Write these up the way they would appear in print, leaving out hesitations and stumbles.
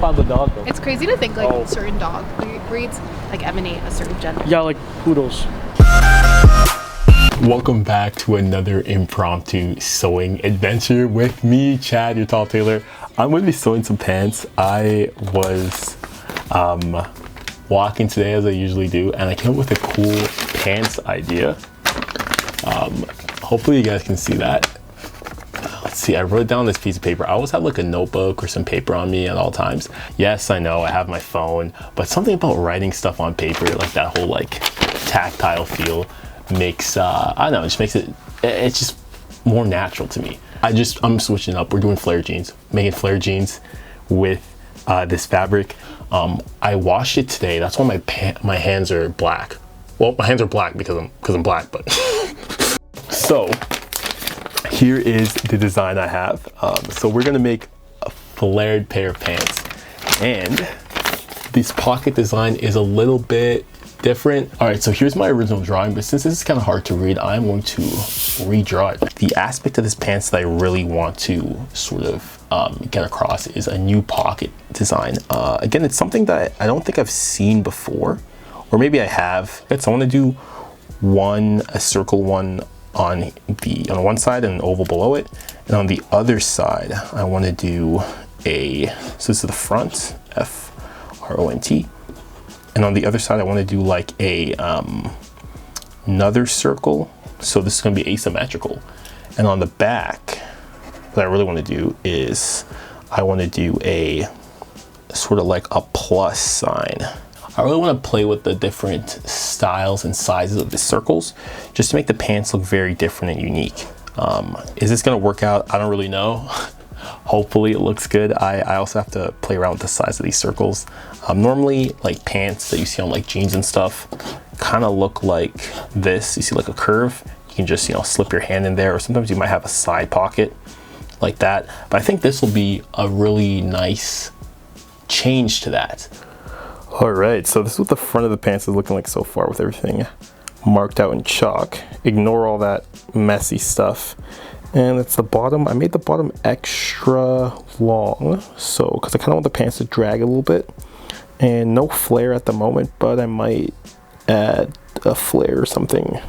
about the dog though. It's crazy to think like certain dog breeds like emanate a certain gender. Yeah, like poodles. Welcome back to another impromptu sewing adventure with me, Chad, your tAilor. I'm going to be sewing some pants. I was walking today as I usually do, and I came up with a cool pants idea. Hopefully you guys can see that. Let's see, I wrote it down on this piece of paper. I always have like a notebook or some paper on me at all times. Yes, I know I have my phone, but something about writing stuff on paper, like that whole like tactile feel makes, I don't know, it just makes it's just more natural to me. I'm switching up. We're doing flare jeans, making flare jeans with this fabric. I washed it today. That's why my hands are black. Well, my hands are black because I'm black, but so here is the design I have. So we're gonna make a flared pair of pants, and this pocket design is a little bit different. All right, so here's my original drawing, but since this is kind of hard to read, I'm going to redraw it. The aspect of this pants that I really want to sort of get across is a new pocket design. Again, it's something that I don't think I've seen before, or maybe I have. So I want to do a circle one on one side and an oval below it, and on the other side I want to do so this is the front, front, and on the other side I want to do like another circle, so this is going to be asymmetrical. And on the back, what I really want to do is I want to do a sort of like a plus sign. I really want to play with the different styles and sizes of the circles just to make the pants look very different and unique. Is this going to work out? I don't really know. Hopefully it looks good. I also have to play around with the size of these circles. Normally, like pants that you see on like jeans and stuff kind of look like this. You see like a curve. You can just, slip your hand in there, or sometimes you might have a side pocket like that. But I think this will be a really nice change to that. All right, so this is what the front of the pants is looking like so far, with everything marked out in chalk. Ignore all that messy stuff. And it's the bottom. I made the bottom extra long, so because I kind of want the pants to drag a little bit. And no flare at the moment, but I might add a flare or something.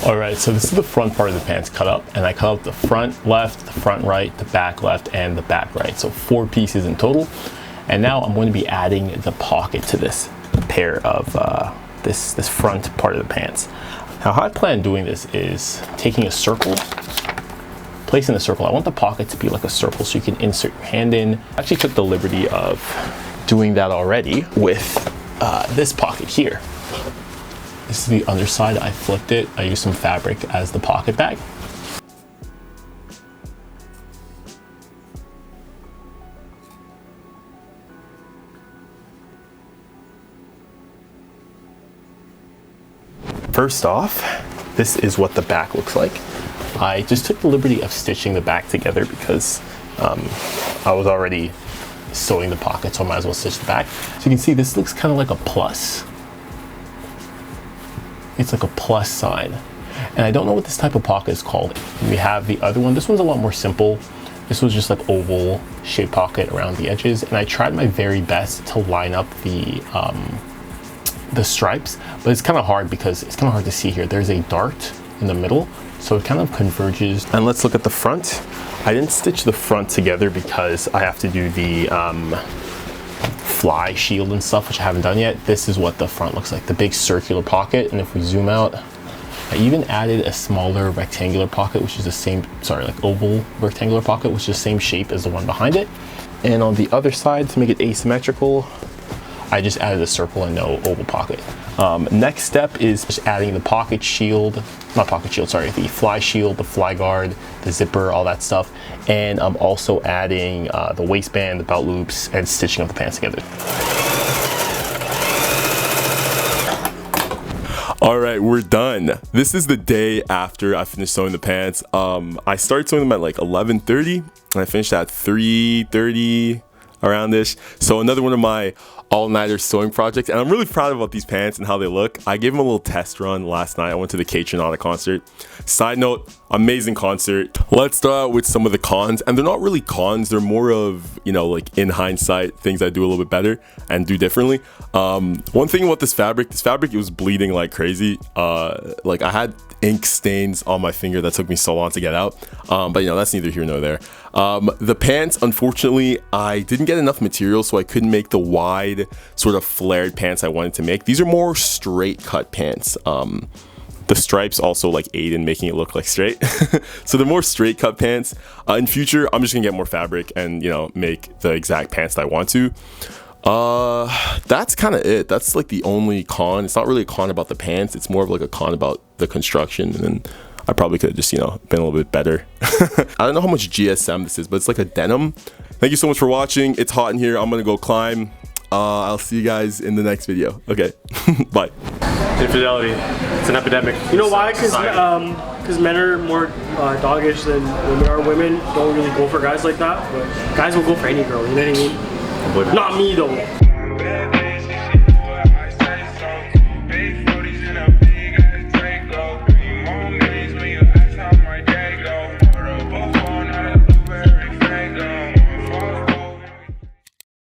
All right, so this is the front part of the pants cut up, and I cut up the front left, the front right, the back left, and the back right. So 4 pieces in total. And now I'm going to be adding the pocket to this pair of this front part of the pants. Now how I plan on doing this is taking a circle, placing the circle. I want the pocket to be like a circle so you can insert your hand in. I actually took the liberty of doing that already with this pocket here. This is the underside. I flipped it. I used some fabric as the pocket bag. First off, this is what the back looks like. I just took the liberty of stitching the back together because I was already sewing the pocket, so I might as well stitch the back. So you can see this looks kind of like a plus. It's like a plus sign. And I don't know what this type of pocket is called. We have the other one. This one's a lot more simple. This was just like oval shaped pocket around the edges. And I tried my very best to line up the stripes, but it's kind of hard because it's kind of hard to see here. There's a dart in the middle, so it kind of converges. And let's look at the front. I didn't stitch the front together because I have to do the fly shield and stuff, which I haven't done yet. This is what the front looks like, the big circular pocket. And if we zoom out, I even added a smaller rectangular pocket, which is the same, like oval rectangular pocket, which is the same shape as the one behind it. And on the other side, to make it asymmetrical, I just added a circle and no oval pocket. Next step is just adding the pocket shield, the fly shield, the fly guard, the zipper, all that stuff. And I'm also adding the waistband, the belt loops, and stitching up the pants together. All right, we're done. This is the day after I finished sewing the pants. I started sewing them at like 11:30, and I finished at 3:30. around this. So another one of my all-nighter sewing projects, and I'm really proud about these pants and how they look. I gave them a little test run last night. I went to the K-Tronada concert. Side note, amazing concert. Let's start out with some of the cons, and they're not really cons, they're more of, you know, like in hindsight, things I do a little bit better and do differently. One thing about this fabric, it was bleeding like crazy. Like I had ink stains on my finger that took me so long to get out, but you know, that's neither here nor there. The pants, unfortunately, I didn't get enough material, so I couldn't make the wide sort of flared pants I wanted to make. These are more straight cut pants. The stripes also like aid in making it look like straight. So they're more straight cut pants. In future, I'm just gonna get more fabric and, you know, make the exact pants that I want to. That's kind of it. That's like the only con. It's not really a con about the pants. It's more of like a con about the construction. And then I probably could have just, you know, been a little bit better. I don't know how much GSM this is, but it's like a denim. Thank you so much for watching. It's hot in here. I'm gonna go climb. I'll see you guys in the next video. Okay, bye. Infidelity, it's an epidemic. You know why? Because men are more doggish than women are. Women don't really go for guys like that, but guys will go for any girl, you know what I mean? Not me though.